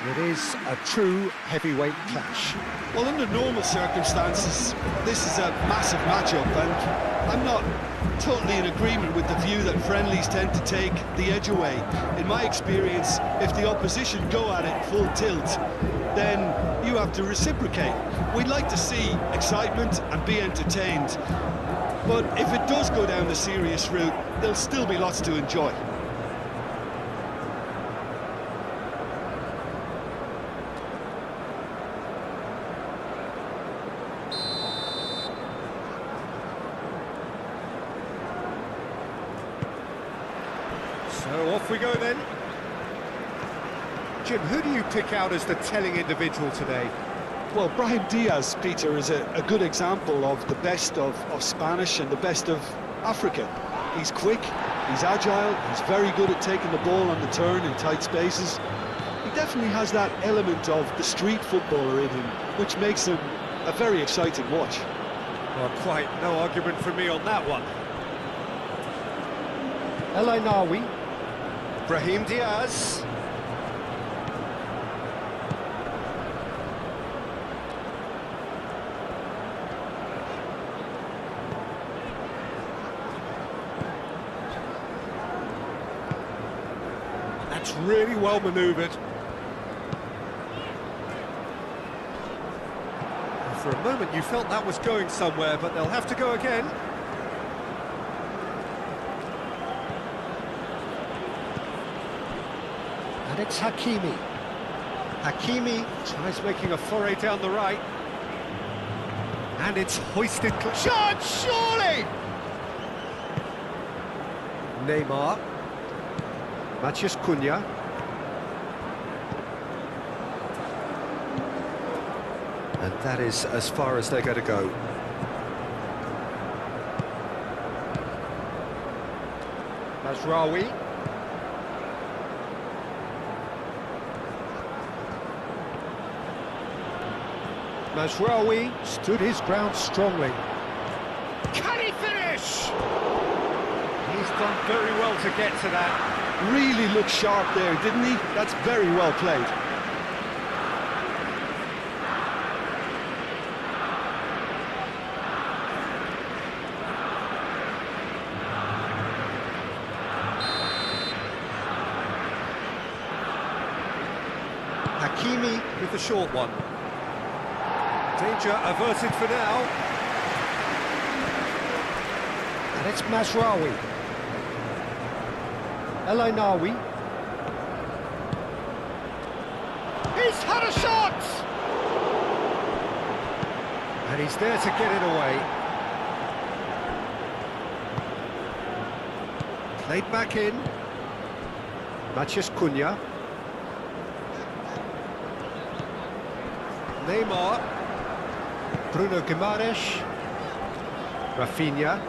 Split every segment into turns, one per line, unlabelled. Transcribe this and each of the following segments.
It is a true heavyweight clash.
Well, under normal circumstances, this is a massive matchup, and I'm not totally in agreement with the view that friendlies tend to take the edge away. In my experience, if the opposition go at it full tilt, then you have to reciprocate. We'd like to see excitement and be entertained, but if it does go down the serious route, there'll still be lots to enjoy.
So off we go then. Jim, who do you pick out as the telling individual today?
Well, Brahim Diaz, Peter, is a good example of the best of Spanish and the best of Africa. He's quick, he's agile, he's very good at taking the ball on the turn in tight spaces. He definitely has that element of the street footballer in him, which makes him a very exciting watch.
Well, quite no argument from me on that one. El Ainawi, Brahim Diaz. That's really well manoeuvred. For a moment you felt that was going somewhere, but they'll have to go again. And it's Hakimi. Hakimi tries making a foray down the right. And it's hoisted... Shot, surely! Neymar. Matheus Cunha. And that is as far as they're going to go. Mazraoui. Mazraoui stood his ground strongly. Can he finish? He's done very well to get to that.
Really looked sharp there, didn't he? That's very well played.
Hakimi with the short one. Danger averted for now. And it's Mazraoui. El Ainawi. He's had a shot! And he's there to get it away. Played back in. Matheus Cunha. Neymar. Bruno Guimaraes. Rafinha.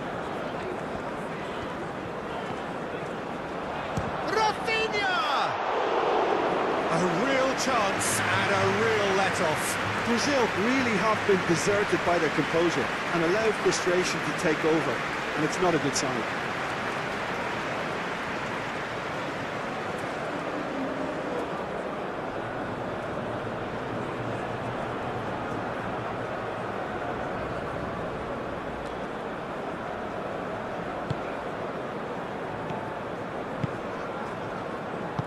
A real chance and a real let-off.
Brazil really have been deserted by their composure and allowed frustration to take over, and it's not a good sign.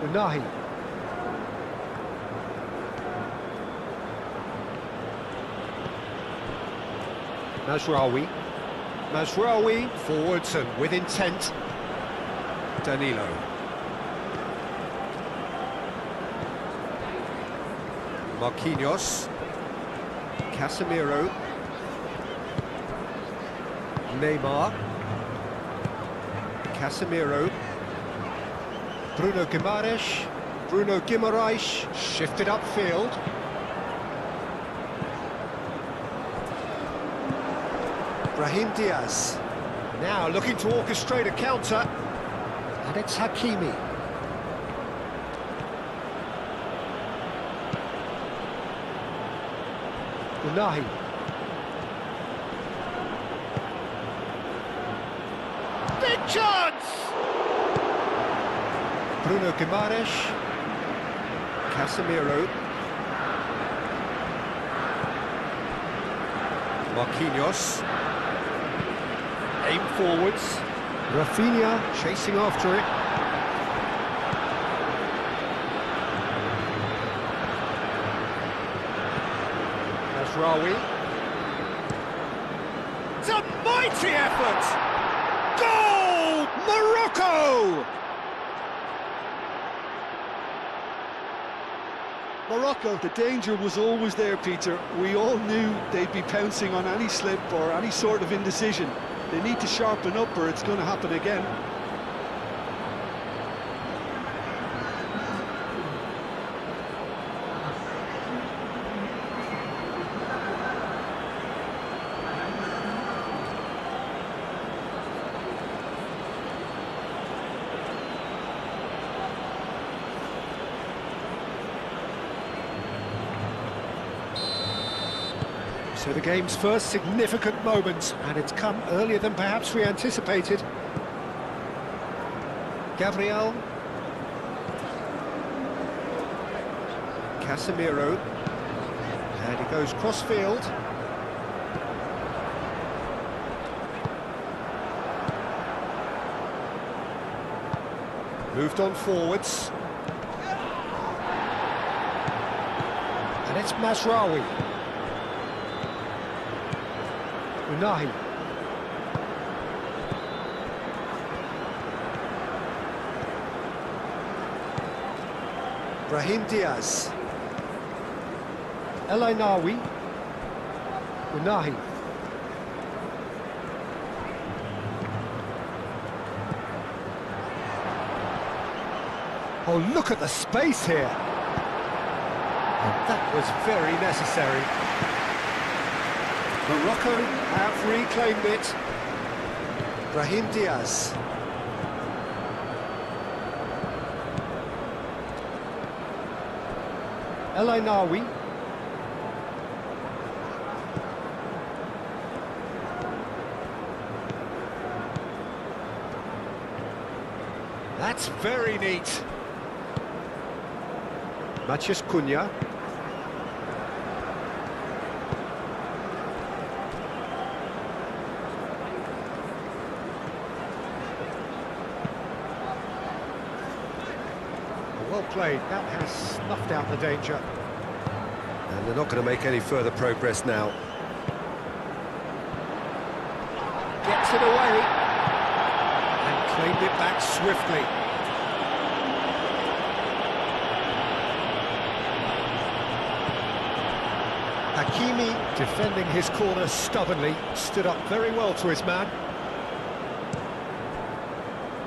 Unahi. Mazraoui. Mazraoui forwards and with intent. Danilo. Marquinhos. Casemiro. Neymar. Casemiro. Bruno Guimaraes. Bruno Guimaraes shifted upfield. Brahim Diaz. Now looking to orchestrate a counter. And it's Hakimi. Unahi. Big chance! Bruno Guimaraes. Casemiro. Marquinhos. Aim forwards. Rafinha chasing after it. Masraoui. It's a mighty effort! Goal! Morocco!
Morocco, the danger was always there, Peter. We all knew they'd be pouncing on any slip or any sort of indecision. They need to sharpen up or it's going to happen again.
So the game's first significant moment, and it's come earlier than perhaps we anticipated. Gabriel. Casemiro. And he goes cross-field. Moved on forwards. And it's Masraoui. Unahi. Brahim Diaz. El Ainawi. Unahi. Oh, look at the space here. And that was very necessary. Morocco have reclaimed it. Brahim Diaz. El Ainawi. That's very neat. Matheus Cunha. Well played, that has snuffed out the danger. And they're not going to make any further progress now. Gets it away. And claimed it back swiftly. Hakimi, defending his corner stubbornly, stood up very well to his man.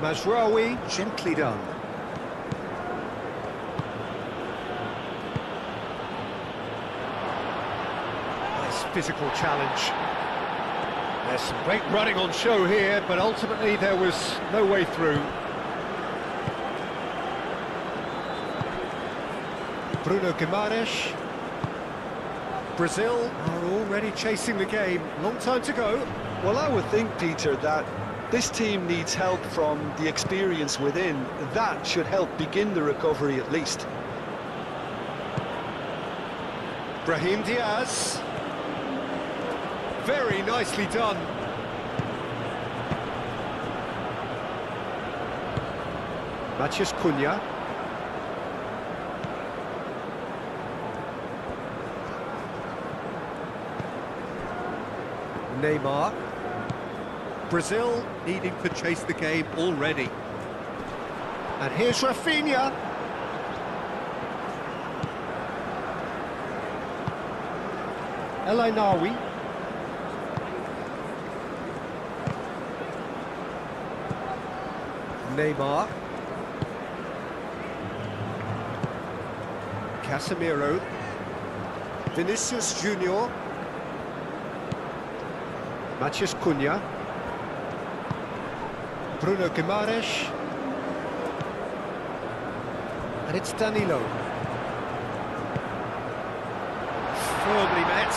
Masraoui, gently done. Physical challenge. There's some great running on show here, but ultimately there was no way through. Bruno Guimaraes. Brazil are already chasing the game. Long time to go.
Well, I would think, Peter, that this team needs help from the experience within. That should help begin the recovery at least.
Brahim Diaz. Very nicely done. Matheus Cunha. Neymar. Brazil needing to chase the game already. And here's Rafinha. El Ainawi. Neymar. Casemiro. Vinicius Junior. Matheus Cunha. Bruno Guimaraes. And it's Danilo. Firmly met.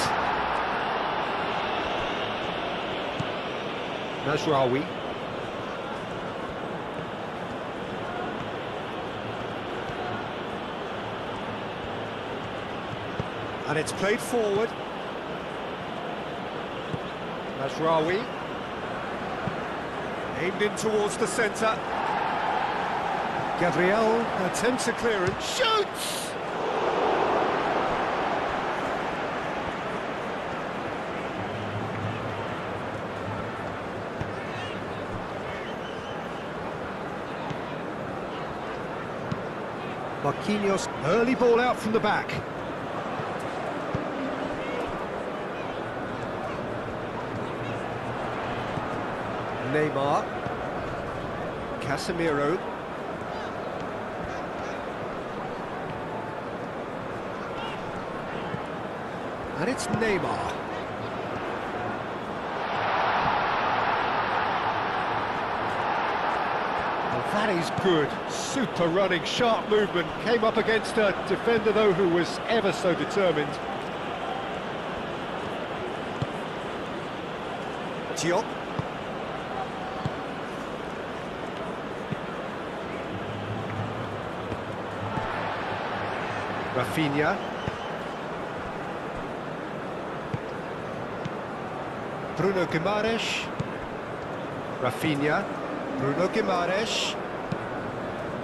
Masraoui. And it's played forward. Mazraoui. Aimed in towards the centre. Gabriel attempts a clearance. Shoots! Marquinhos, early ball out from the back. Neymar. Casemiro. And it's Neymar. That is good. Super running, sharp movement. Came up against a defender, though, who was ever so determined. Diop. Rafinha. Bruno Guimaraes. Rafinha. Bruno Guimaraes.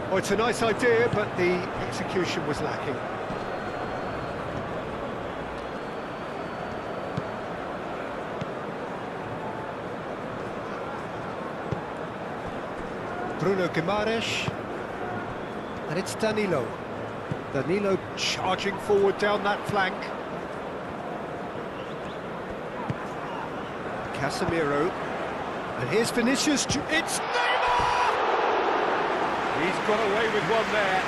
Oh, it's a nice idea, but the execution was lacking. Bruno Guimaraes. And it's Danilo. Danilo charging forward down that flank. Casemiro. And here's Vinicius. It's Neymar! He's got away with one there.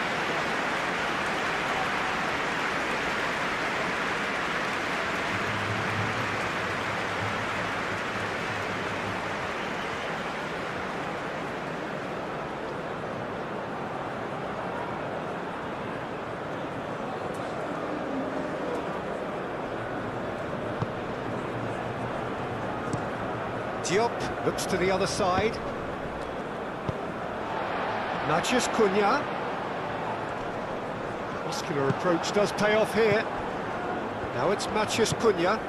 Diop looks to the other side. Matheus Cunha. Muscular approach does pay off here. Now it's Matheus Cunha.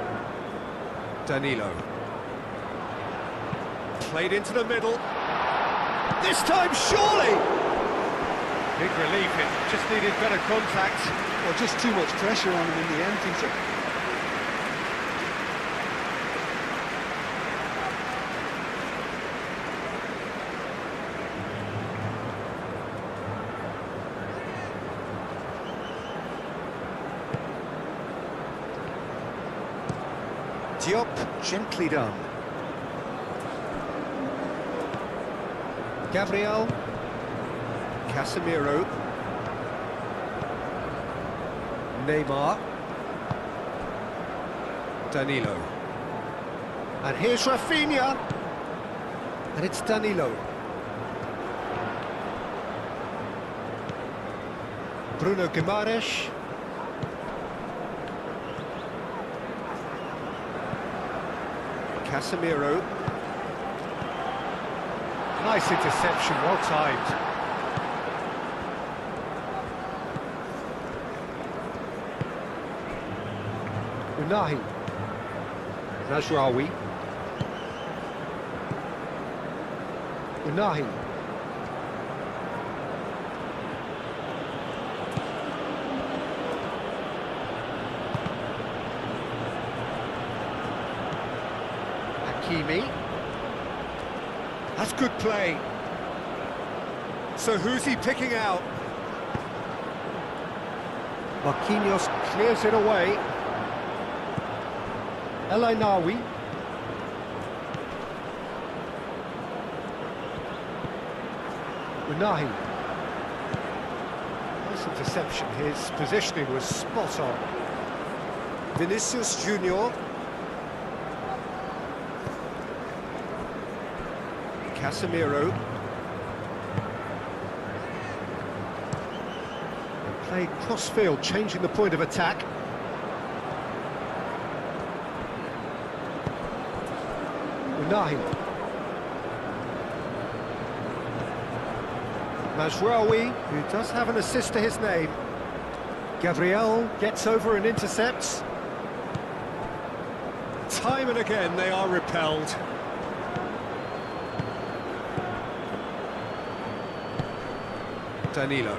Danilo. Played into the middle. This time, surely! Big relief, it just needed better contact.
Or just too much pressure on him in the end, Peter.
Diop, gently done. Gabriel. Casemiro. Neymar. Danilo. And here's Rafinha. And it's Danilo. Bruno Guimaraes. Casemiro. Nice interception, well timed. Unahi. Mazraoui. Unahi. Hakimi. That's good play. So who's he picking out? Marquinhos clears it away. El Ainaoui. Unahi. Nice interception. His positioning was spot on. Vinicius Junior. Casemiro. And played cross-field, changing the point of attack. Unahi. Mazraoui, who does have an assist to his name. Gabriel gets over and intercepts. Time and again they are repelled. Danilo.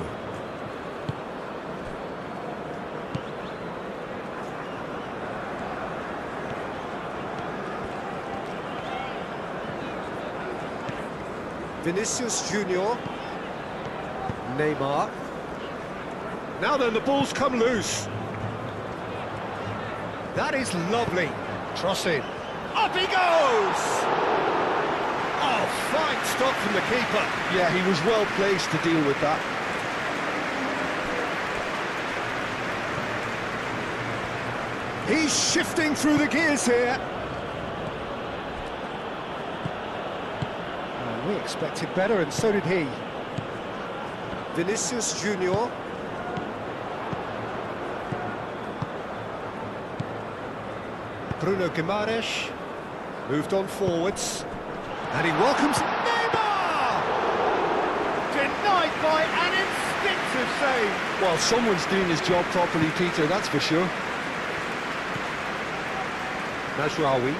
Vinicius Junior. Neymar. Now then, the ball's come loose. That is lovely. Cross in. Up he goes! Oh, fine stop from the keeper.
Yeah, he was well placed to deal with that.
He's shifting through the gears here. We expected better, and so did he. Vinicius Junior. Bruno Guimaraes moved on forwards, and he welcomes Neymar! Denied by an instinctive save.
Well, someone's doing his job properly, Peter, that's for sure.
Mazraoui.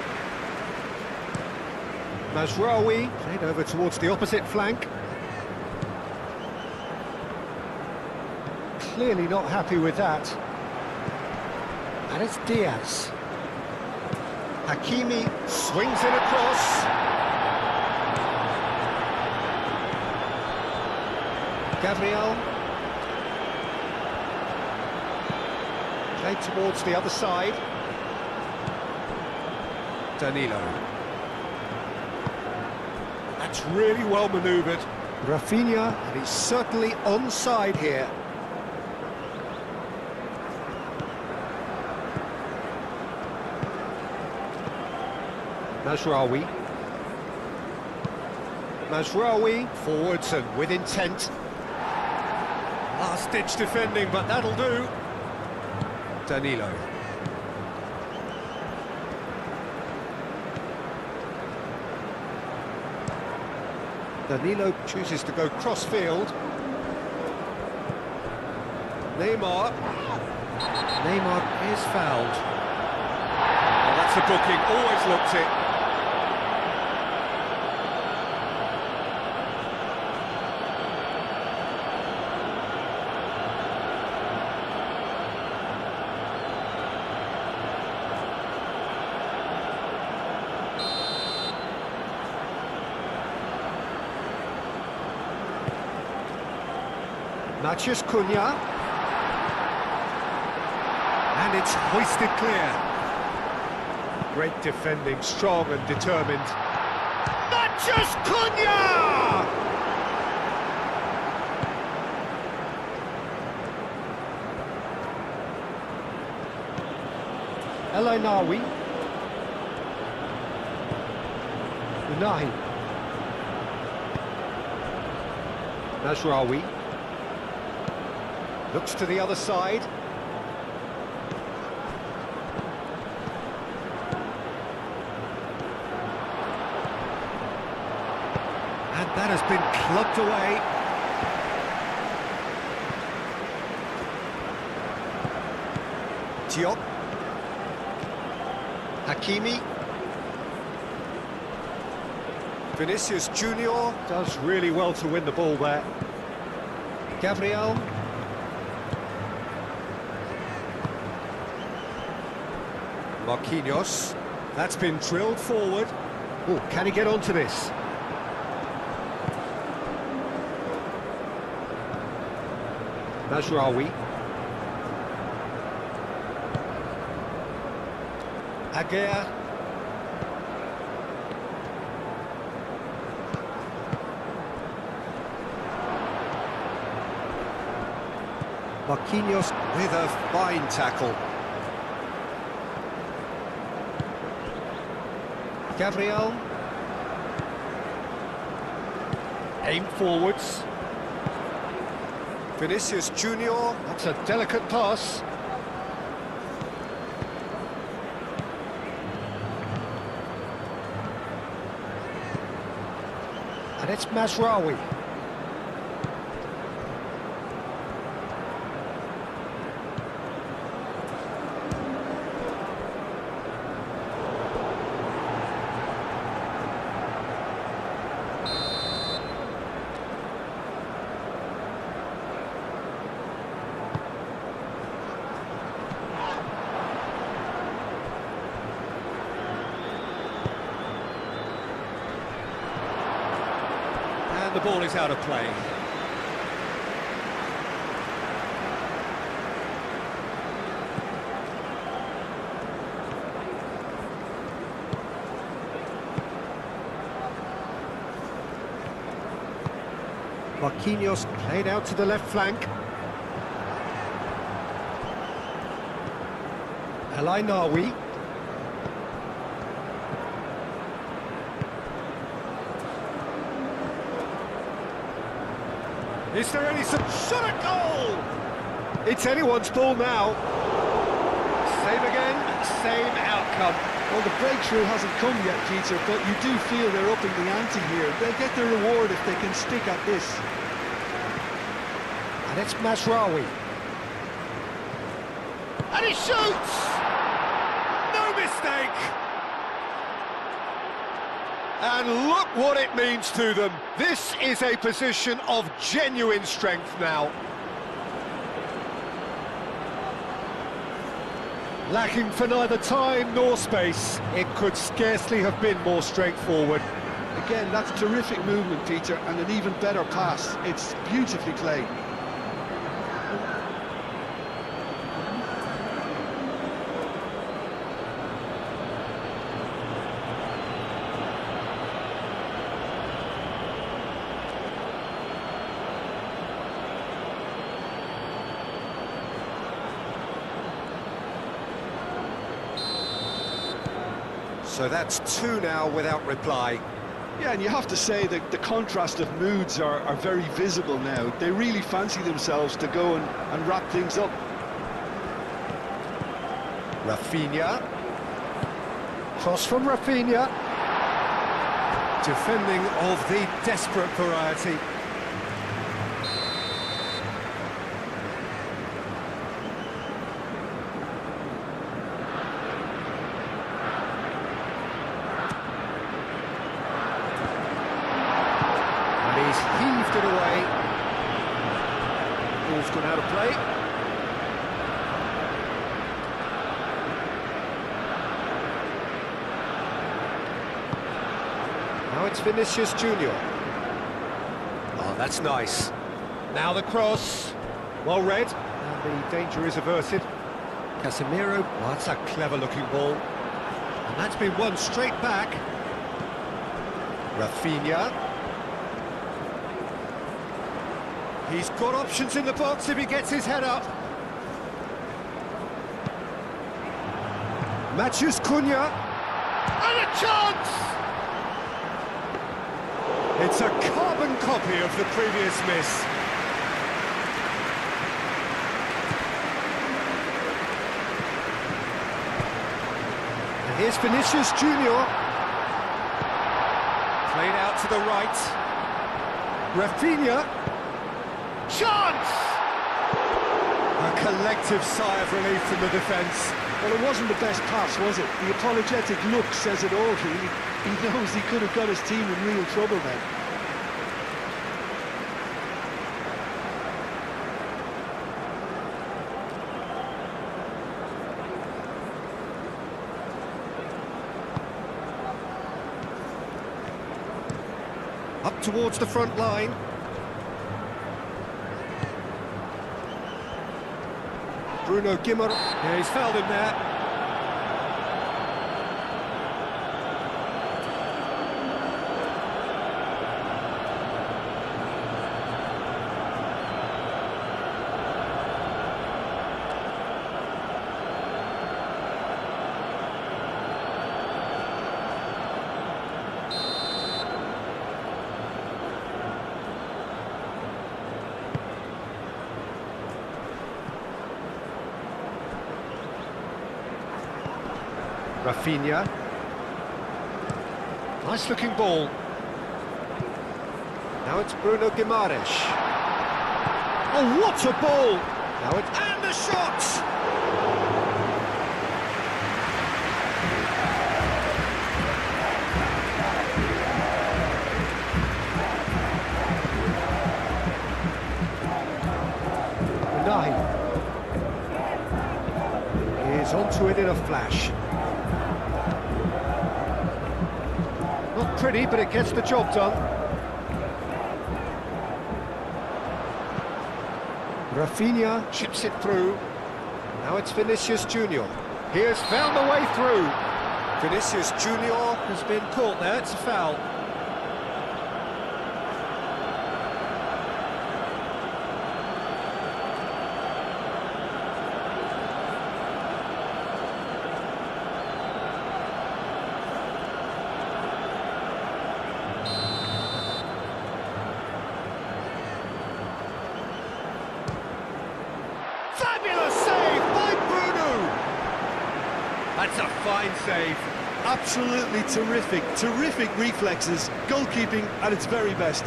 Mazraoui played over towards the opposite flank. Clearly not happy with that. And it's Diaz. Hakimi swings it across. Gabriel. Played towards the other side. Danilo. That's really well manoeuvred. Rafinha, and he's certainly onside here. Mazraoui. Mazraoui, forwards and with intent. Last-ditch defending, but that'll do. Danilo. Danilo chooses to go cross-field. Neymar. Neymar is fouled. Oh, that's a booking, always looked it. Matheus Cunha, and it's hoisted clear. Great defending, strong and determined. Matheus Cunha! El Ainaoui. Unai. Mazraoui. Looks to the other side. And that has been clubbed away. Diop. Hakimi. Vinicius Junior does really well to win the ball there. Gabriel. Marquinhos, that's been drilled forward. Oh, can he get onto this? Mazraoui. Aguirre. Marquinhos with a fine tackle. Gabriel. Aim forwards. Vinicius Junior, that's a delicate pass. And it's Mazraoui. And the ball is out of play. Marquinhos played out to the left flank. El Nawi. Is there any shot at goal? It's anyone's ball now. Same again, same outcome.
Well, the breakthrough hasn't come yet, Peter, but you do feel they're upping the ante here. They'll get their reward if they can stick at this.
And it's Masraoui. And he shoots! No mistake! And look what it means to them. This is a position of genuine strength now. Lacking for neither time nor space, it could scarcely have been more straightforward.
Again, that's terrific movement, Peter, and an even better pass. It's beautifully played.
So that's two now without reply.
Yeah, and you have to say that the contrast of moods are very visible now. They really fancy themselves to go and wrap things up.
Rafinha. Cross from Rafinha. Defending of the desperate variety. He's heaved it away. Ball's gone out of play. Now it's Vinicius Junior. Oh, that's nice. Now the cross. Well read. And the danger is averted. Casemiro. Oh, that's a clever-looking ball. And that's been won straight back. Rafinha. He's got options in the box if he gets his head up. Matheus Cunha. And a chance! It's a carbon copy of the previous miss. And here's Vinicius Junior. Played out to the right. Rafinha. Chance! A collective sigh of relief from the defence.
Well, it wasn't the best pass, was it? The apologetic look says it all, really. He knows he could have got his team in real trouble then.
Up towards the front line. Bruno Guimaraes. Yeah, he's fouled him there. Rafinha. Nice looking ball. Now it's Bruno Guimaraes. Oh, what a ball! Now it's... And the shot! The 9 is onto it in a flash. Not pretty, but it gets the job done. Rafinha chips it through. Now it's Vinicius Junior. He has found the way through. Vinicius Junior has been caught there. It's a foul. Fabulous save by Bruno! That's a fine save.
Absolutely terrific, terrific reflexes, goalkeeping at its very best.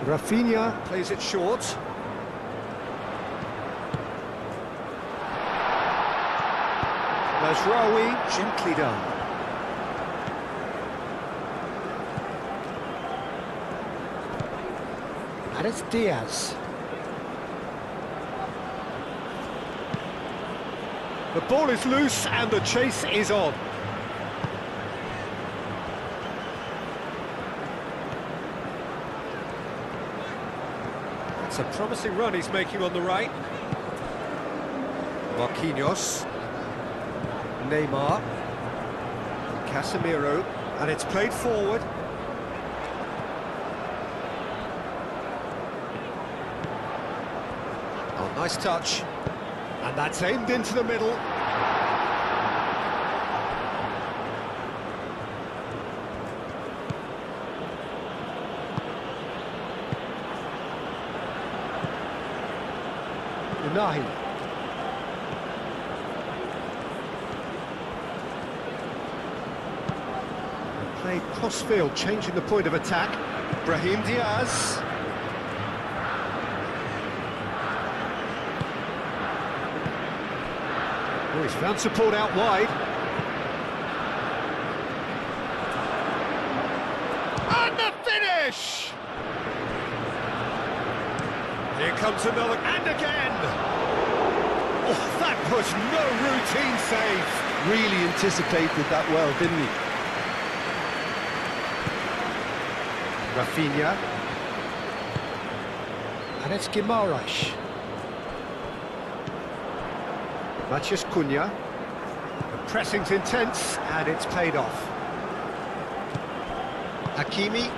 Rafinha plays it short. Mazraoui, gently done. And it's Diaz. The ball is loose and the chase is on. It's a promising run he's making on the right. Marquinhos. Neymar. Casemiro. And it's played forward. Oh, nice touch. And that's aimed into the middle. Unahi. Played cross-field, changing the point of attack. Brahim Diaz. Oh, he's found support out wide. And the finish! Here comes another, and again! Oh, that was no routine save.
Really anticipated that well, didn't he?
Rafinha. And it's Guimaraes. Matheus Cunha. The pressing's intense, and it's paid off. Hakimi.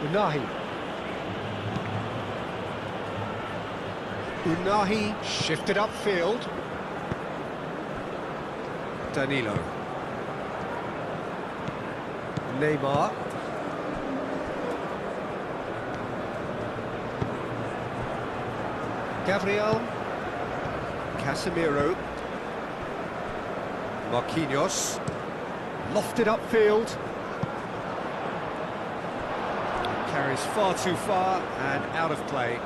Unahi. Unahi shifted upfield. Danilo. Neymar. Gabriel. Casemiro. Marquinhos. Lofted upfield. Carries far too far and out of play.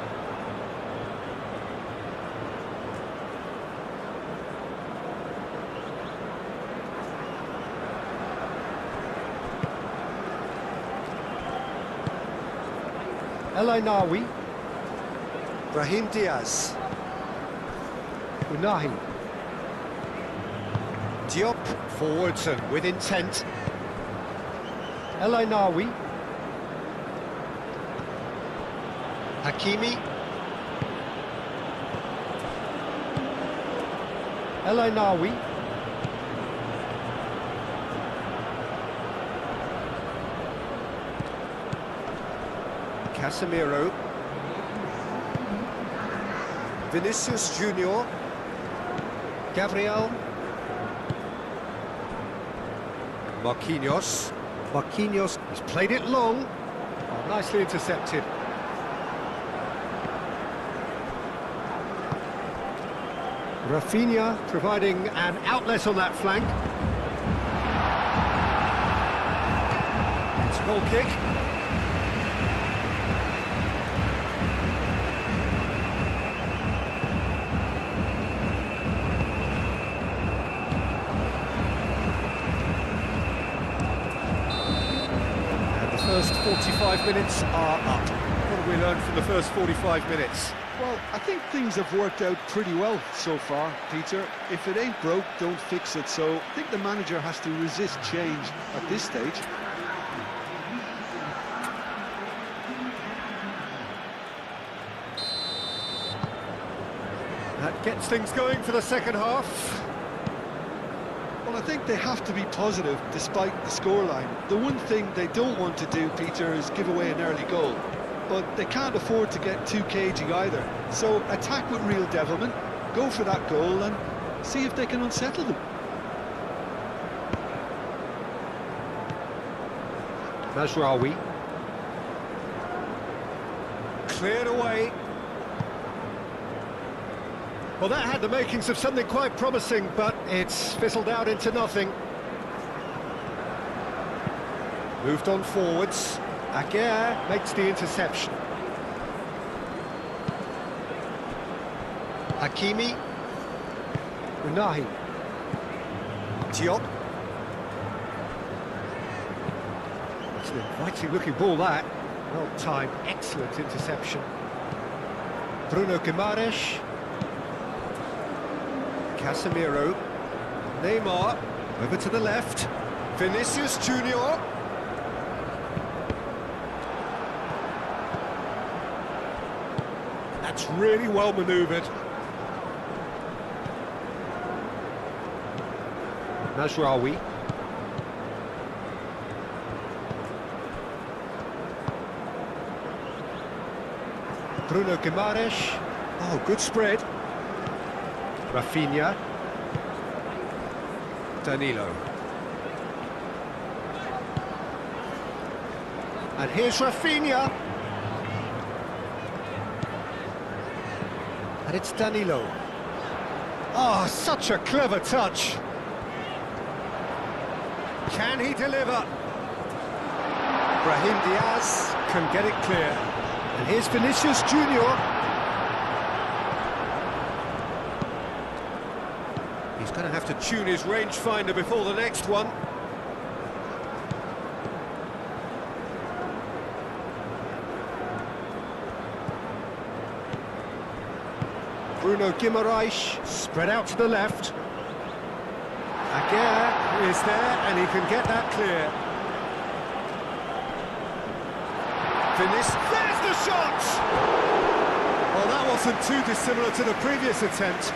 El Ainawi. Brahim Diaz. Unahi. Diop forwards and with intent. El Ainawi. Hakimi. El Ainawi. Casemiro. Vinicius Junior. Gabriel. Marquinhos. Marquinhos has played it long. Oh, nicely intercepted. Rafinha providing an outlet on that flank. It's a goal kick. And the first 45 minutes are up. What have we learned from the first 45 minutes?
Well, I think things have worked out pretty well so far, Peter. If it ain't broke, don't fix it. So I think the manager has to resist change at this stage.
That gets things going for the second half.
Well, I think they have to be positive despite the scoreline. The one thing they don't want to do, Peter, is give away an early goal. But they can't afford to get too cagey either. So attack with real devilment, go for that goal and see if they can unsettle them.
Mazraoui. Cleared away. Well, that had the makings of something quite promising, but it's fizzled out into nothing. Moved on forwards. Aguirre makes the interception. Hakimi. Unahi. Diop. It's an inviting looking ball, that. Well timed, excellent interception. Bruno Guimaraes. Casemiro. Neymar. Over to the left. Vinicius Junior. That's really well manoeuvred. Mazraoui. Bruno Guimaraes. Oh, good spread. Rafinha. Danilo. And here's Rafinha. And it's Danilo. Oh, such a clever touch. Can he deliver? Brahim Diaz can get it clear. And here's Vinicius Junior. He's going to have to tune his rangefinder before the next one. Bruno Guimaraes, spread out to the left. Aguirre is there, and he can get that clear. There's the shot! Well, that wasn't too dissimilar to the previous attempt.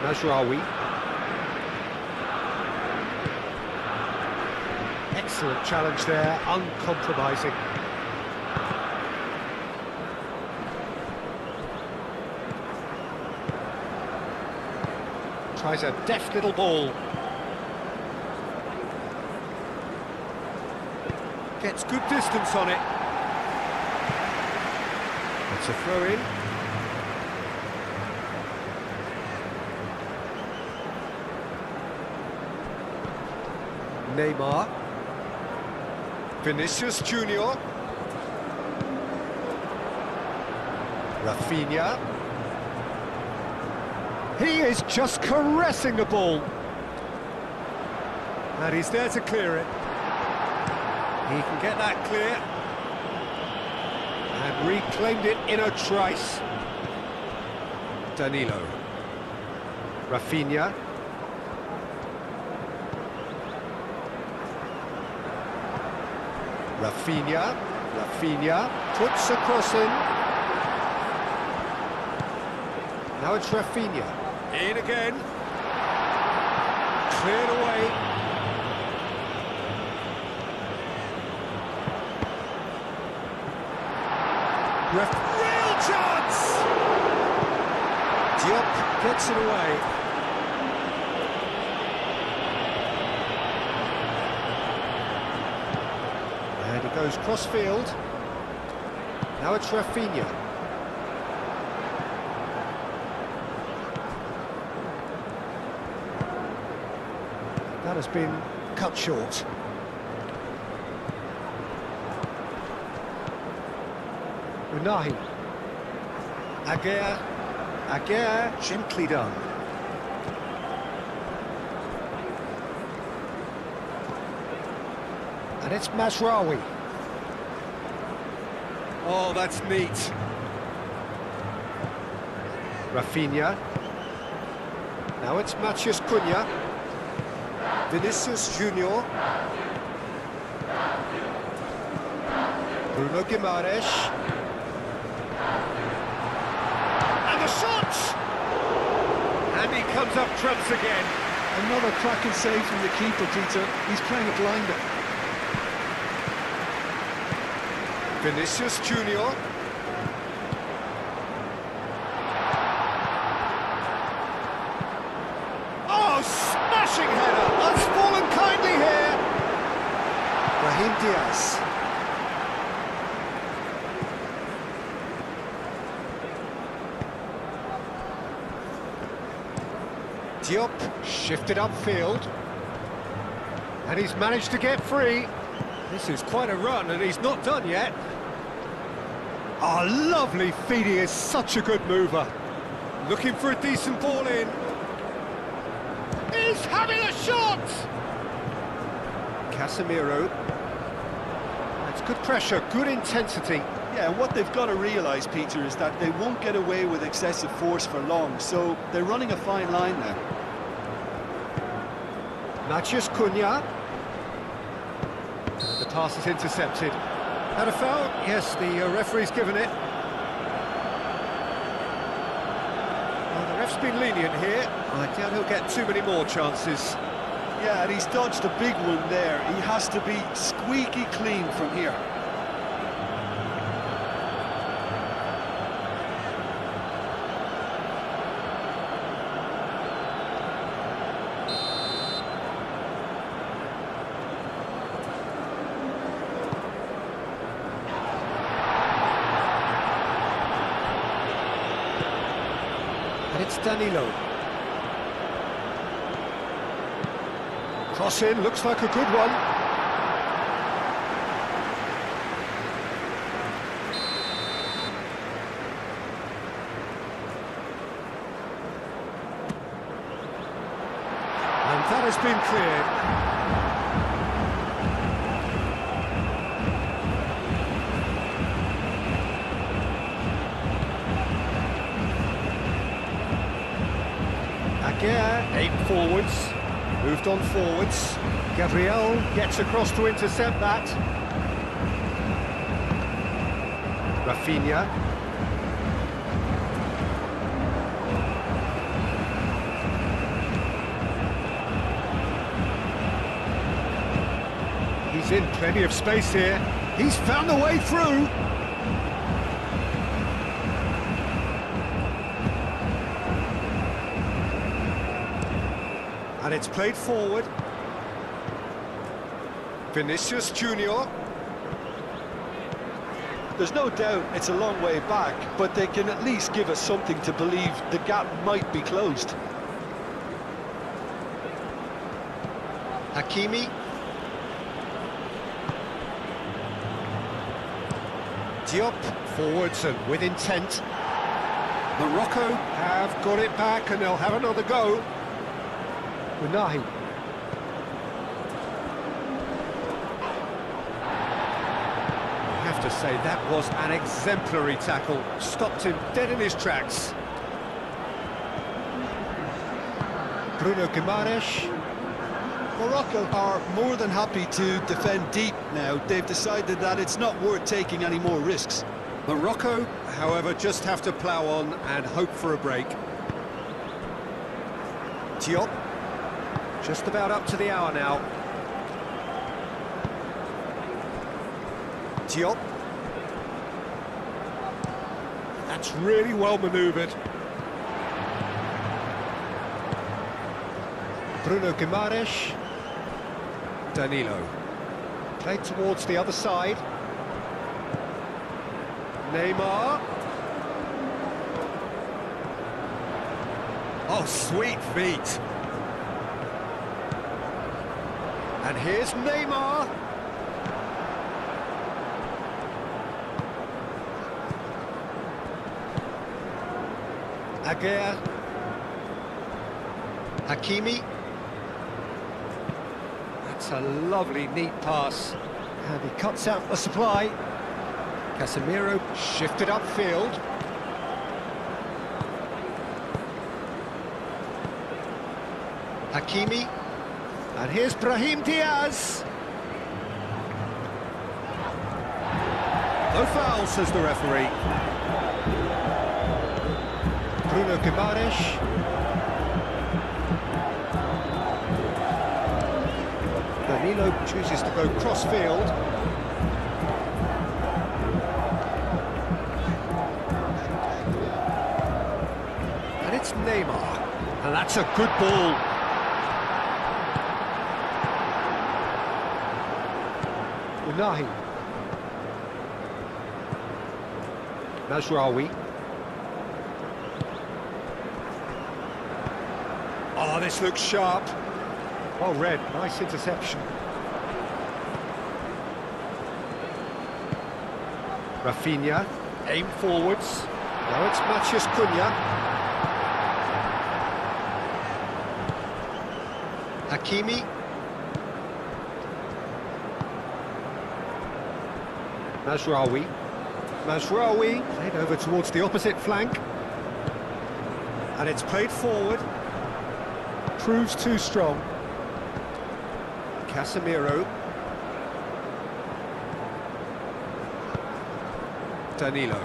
Mazraoui. Excellent challenge there, uncompromising. Tries a deft little ball. Gets good distance on it. It's a throw-in. Neymar. Vinicius Junior. Rafinha. He is just caressing the ball. And he's there to clear it. He can get that clear. And reclaimed it in a trice. Danilo. Rafinha. Rafinha puts a cross in. Now it's Rafinha. In again. Cleared away. Real chance! Diop gets it away. And he goes cross-field. Now it's Rafinha. That has been cut short. Unahi. Aguirre, gently done. And it's Mazraoui. Oh, that's neat. Rafinha. Now it's Matheus Cunha. Vinicius Junior. Bruno Guimaraes. And the shot! And he comes up trumps again.
Another cracking save from the keeper, Peter. He's playing a blinder.
Vinicius Junior. Oh, smashing header! That's fallen kindly here. Brahim Diaz. Diop shifted upfield. And he's managed to get free. This is quite a run, and he's not done yet. Oh, lovely feed. He is such a good mover. Looking for a decent ball in. He's having a shot! Casemiro. That's good pressure, good intensity.
Yeah, and what they've got to realise, Peter, is that they won't get away with excessive force for long, so they're running a fine line now.
Matheus Cunha. The pass is intercepted. Had a foul? Yes, the referee's given it. Well, the ref's been lenient here. I doubt he'll get too many more chances.
Yeah, and he's dodged a big one there. He has to be squeaky clean from here.
And it's Danilo. Cross in, looks like a good one. And that has been cleared. Aguirre, 8 forwards, moved on forwards. Gabriel gets across to intercept that. Rafinha. He's in plenty of space here. He's found the way through. And it's played forward. Vinicius Junior.
There's no doubt it's a long way back, but they can at least give us something to believe the gap might be closed.
Hakimi. Diop, forwards and with intent. Morocco have got it back and they'll have another go. Unahi. I have to say, that was an exemplary tackle. Stopped him dead in his tracks. Bruno Guimaraes.
Morocco are more than happy to defend deep now. They've decided that it's not worth taking any more risks.
Morocco, however, just have to plough on and hope for a break. Diop. Just about up to the hour now. Diop. That's really well manoeuvred. Bruno Guimaraes. Danilo. Played towards the other side. Neymar. Oh, sweet feet. And here's Neymar. Aguirre. Hakimi. That's a lovely, neat pass. And he cuts out the supply. Casemiro shifted upfield. Hakimi. And here's Brahim Diaz. No foul, says the referee. Bruno Guimaraes. Danilo chooses to go cross-field. And it's Neymar. And that's a good ball. Unahi. Mazraoui. Oh, this looks sharp. Well read, nice interception. Rafinha, aim forwards. Now it's Matheus Cunha. Hakimi. Mazraoui. Mazraoui played over towards the opposite flank. And it's played forward. Proves too strong. Casemiro. Danilo.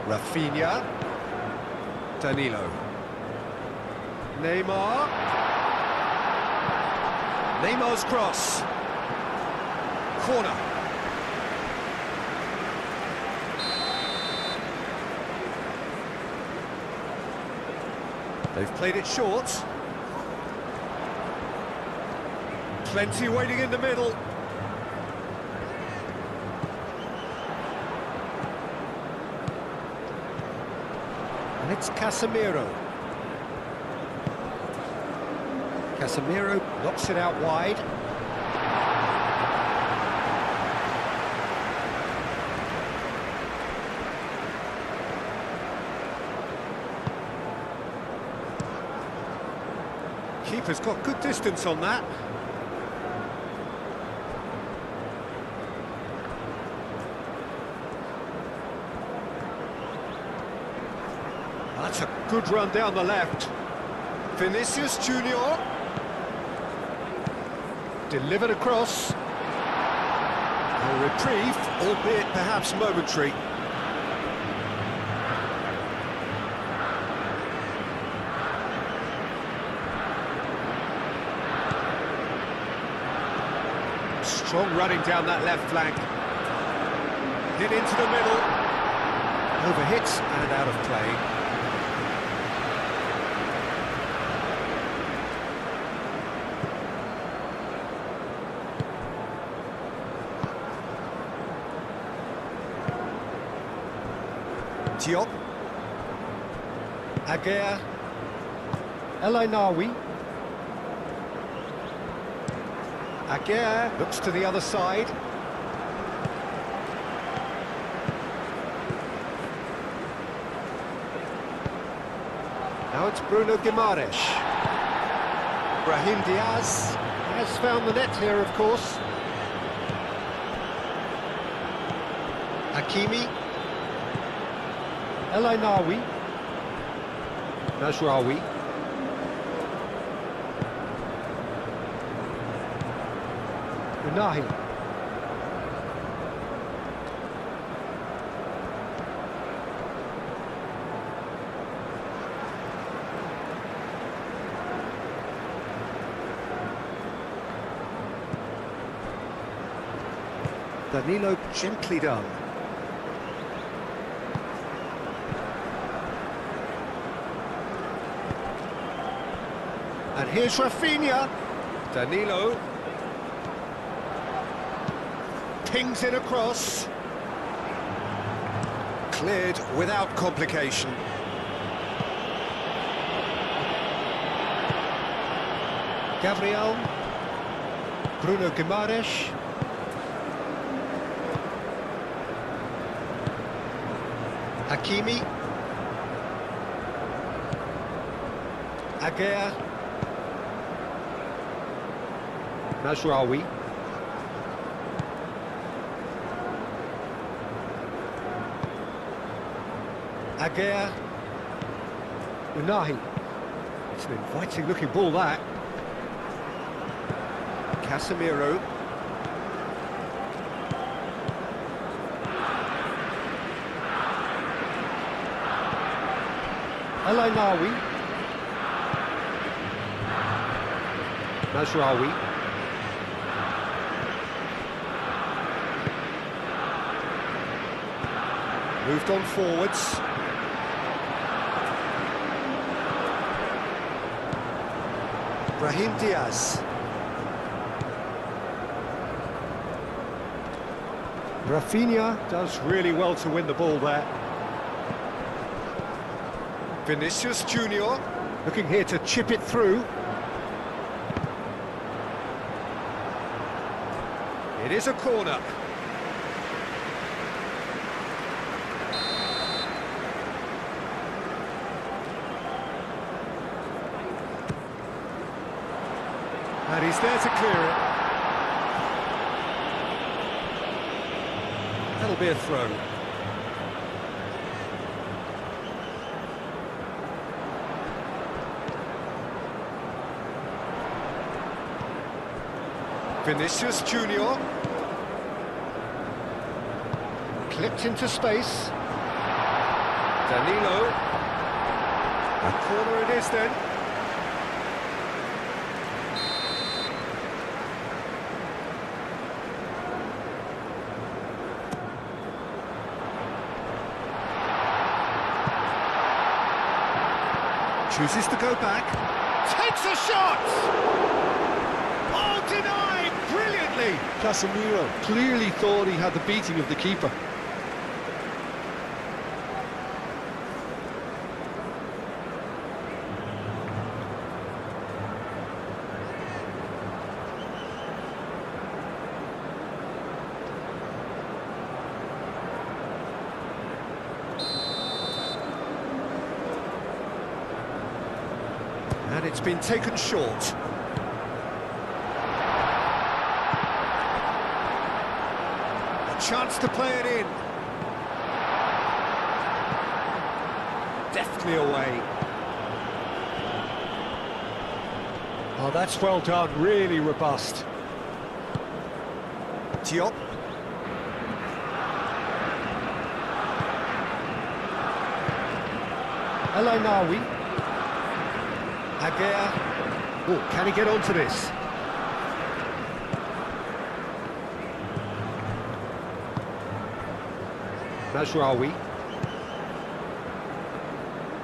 Rafinha. Danilo. Neymar. Neymar's cross. Corner. They've played it short. Plenty waiting in the middle. And it's Casemiro. Casemiro knocks it out wide. Keeper's got good distance on that. That's a good run down the left. Vinicius Junior. Delivered across. A reprieve, albeit perhaps momentary. Strong running down that left flank. Hit into the middle. Overhits and out of play. Diop. Aguirre. El Ainaoui. Aguirre looks to the other side. Now it's Bruno Guimaraes. Brahim Diaz has found the net here, of course. Hakimi. El Ainaoui. Mazraoui. Unahi. Danilo gently done. And here's Rafinha. Danilo. Pings it across. Cleared without complication. Gabriel. Bruno Guimaraes. Hakimi. Agea. Mazraoui. Agea. Unahi. It's an inviting looking ball, that. Casemiro. Elainawi. Mazraoui. Moved on forwards. Brahim Diaz. Rafinha does really well to win the ball there. Vinicius Junior looking here to chip it through. It is a corner. And he's there to clear it. That'll be a throw. Vinicius Junior. Clipped into space. Danilo. A corner it is then. Chooses to go back. Takes a shot! Oh, denied brilliantly!
Casemiro clearly thought he had the beating of the keeper.
And it's been taken short. A chance to play it in. Deftly away. Oh, that's well done, really robust. Diop. Elainawi. Agea. Oh, can he get onto this? Mazraoui.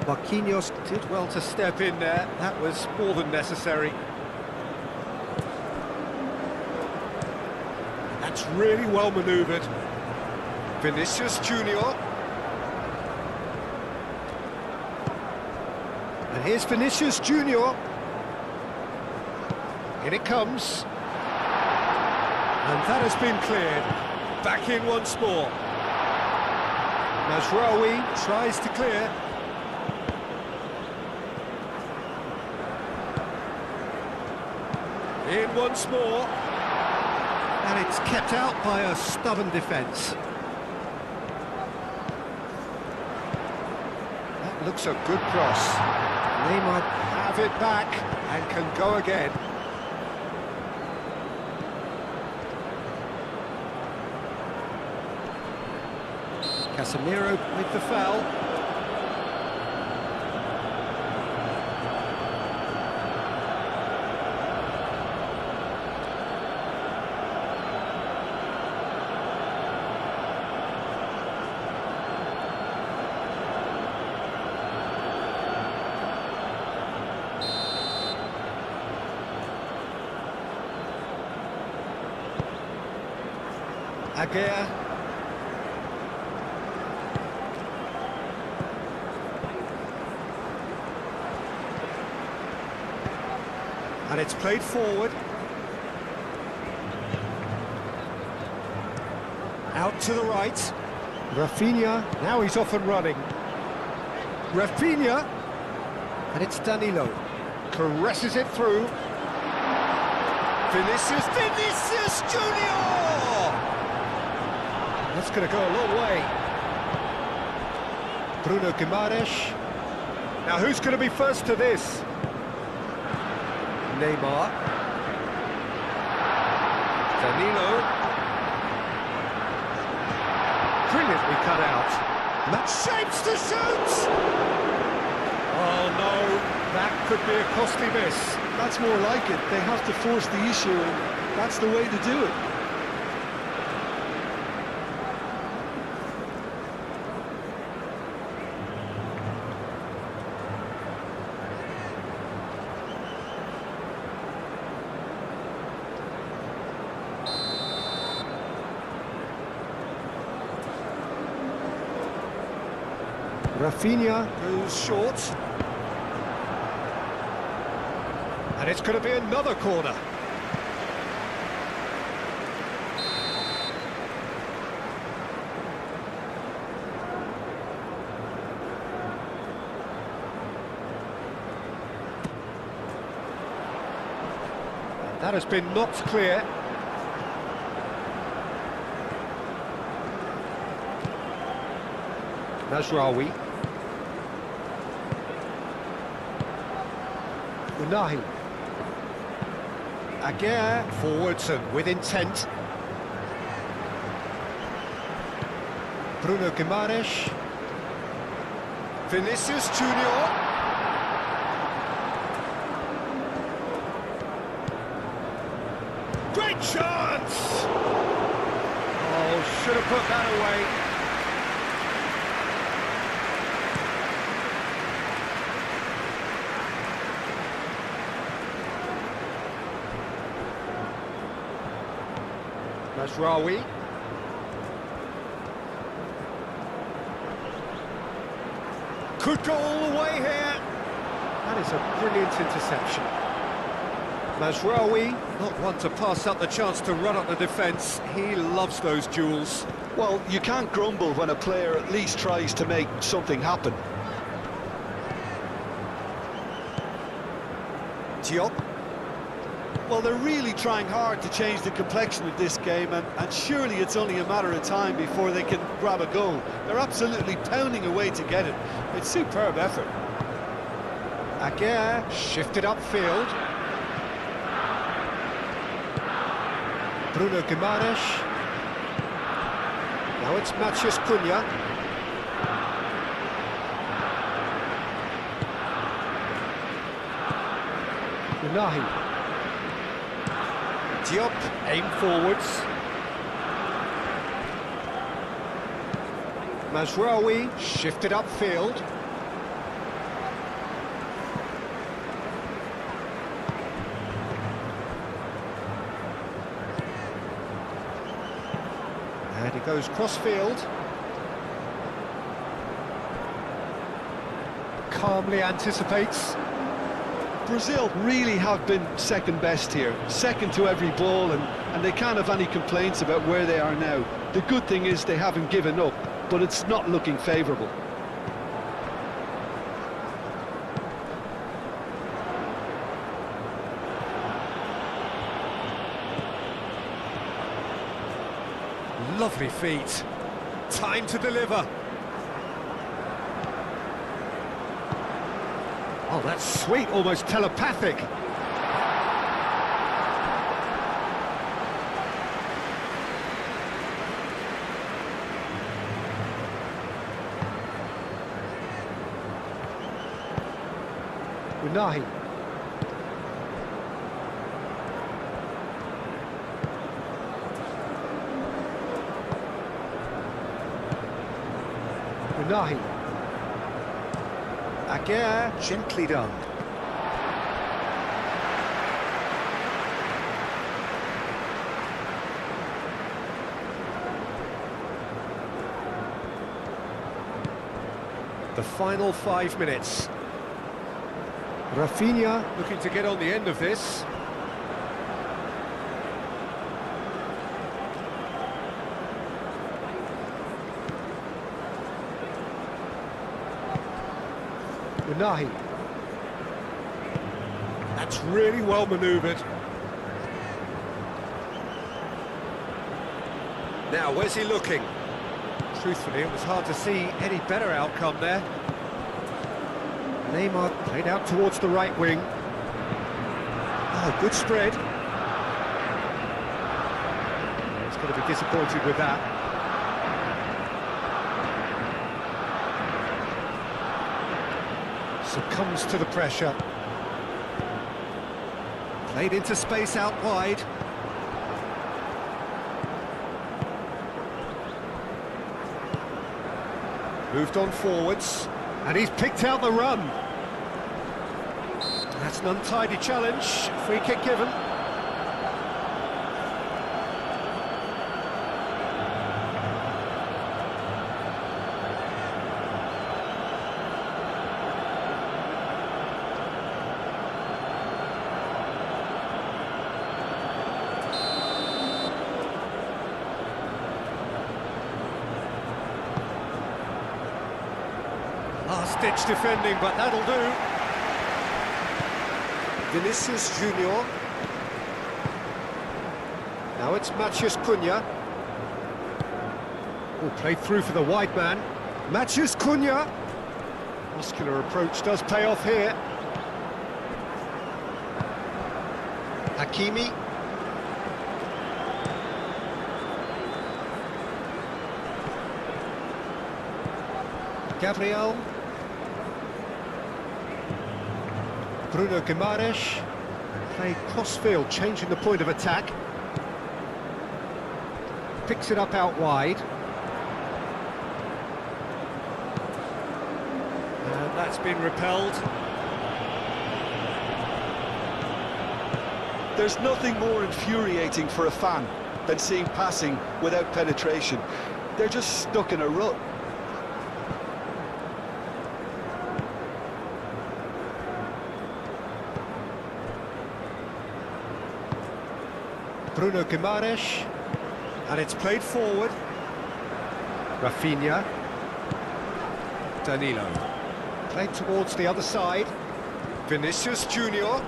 Marquinhos did well to step in there. That was more than necessary. That's really well manoeuvred. Vinicius Junior. And here's Vinicius Junior. In it comes. And that has been cleared. Back in once more. Mazraoui tries to clear. In once more. And it's kept out by a stubborn defence. That looks a good cross. Neymar have it back and can go again. Casemiro with the foul. Agea. And it's played forward. Out to the right. Rafinha, now he's off and running. Rafinha, and it's Danilo. Caresses it through. Vinicius Junior! That's going to go a long way. Bruno Guimaraes. Now who's going to be first to this? Neymar. Danilo. Brilliantly cut out. That shapes to shoot! Oh no, that could be a costly miss.
That's more like it. They have to force the issue, and that's the way to do it.
Rafinha goes short. And it's going to be another corner. And that has been knocked clear. Mazraoui. Unahi. Aguirre forwards and with intent. Bruno Guimaraes. Vinicius Junior. Great chance! Oh, should have put that away. Mazraoui. Could go all the way here. That is a brilliant interception. Mazraoui, not one to pass up the chance to run up the defence. He loves those duels.
Well, you can't grumble when a player at least tries to make something happen.
Diop.
Well, they're really trying hard to change the complexion of this game, and surely it's only a matter of time before they can grab a goal. They're absolutely pounding away to get it. It's superb effort.
Aguirre shifted upfield. Bruno Guimaraes. Now it's Matheus Cunha. Unahi. Diop, aim forwards. Mazraoui shifted upfield. And he goes cross-field. Calmly anticipates.
Brazil really have been second best here, second to every ball, and they can't have any complaints about where they are now. The good thing is they haven't given up, but it's not looking favourable.
Lovely feet. Time to deliver. Oh, that's sweet, almost telepathic. Unahi. Unahi. Aguirre, gently done. The final 5 minutes. Rafinha looking to get on the end of this. Unahi. That's really well manoeuvred. Now, where's he looking? Truthfully, it was hard to see any better outcome there. Neymar played out towards the right wing. Oh, good spread. He's going to be disappointed with that. Succumbs to the pressure. Played into space out wide. Moved on forwards, and he's picked out the run. That's an untidy challenge, free kick given. Last-ditch defending, but that'll do. Vinicius Junior. Now it's Matheus Cunha. Oh, played through for the wide man. Matheus Cunha. Muscular approach does pay off here. Hakimi. Gabriel. Bruno Guimaraes played cross-field, changing the point of attack. Picks it up out wide. And that's been repelled.
There's nothing more infuriating for a fan than seeing passing without penetration. They're just stuck in a rut.
Bruno Guimaraes, and it's played forward. Rafinha. Danilo. Played towards the other side. Vinicius Junior.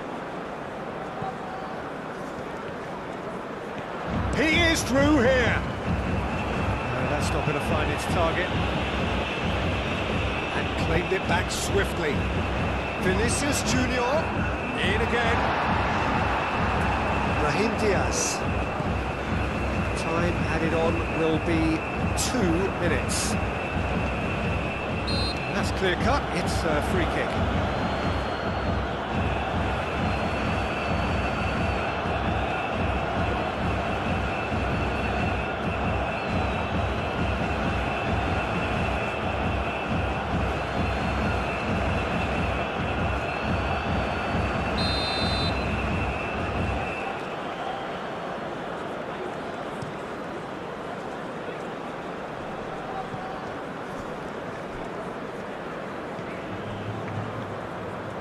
He is through here. No, that's not going to find its target. And claimed it back swiftly. Vinicius Junior. In again. Brahim Diaz. Time added on will be 2 minutes. That's clear cut, it's a free kick.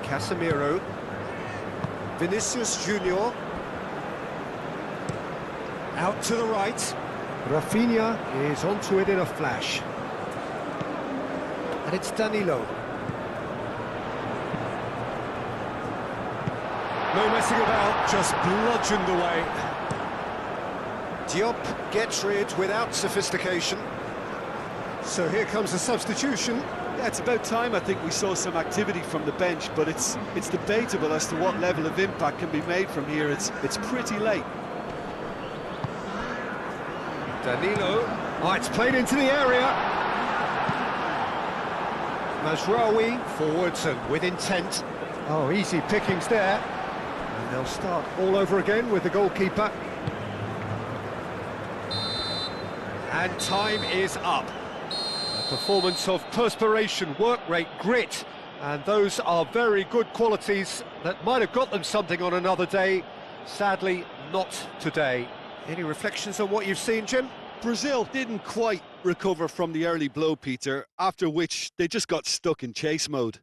Casemiro, Vinicius Junior, out to the right. Rafinha is onto it in a flash. And it's Danilo. No messing about, just bludgeoned away. Diop gets rid without sophistication. So here comes the substitution.
Yeah, it's about time I think we saw some activity from the bench, but it's debatable as to what level of impact can be made from here. It's pretty late.
Danilo. Oh, it's played into the area. Mazraoui forwards and with intent. Oh, easy pickings there. And they'll start all over again with the goalkeeper. And time is up. Performance of perspiration, work rate, grit, and those are very good qualities that might have got them something on another day. Sadly, not today. Any reflections on what you've seen, Jim?
Brazil didn't quite recover from the early blow, Peter, after which they just got stuck in chase mode.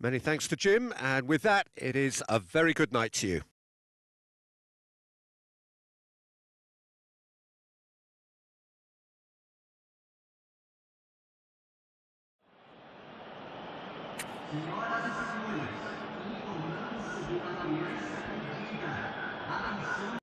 Many thanks to Jim, and with that, it is a very good night to you.
Senhoras e senhores, informamos o batalhões de atenção.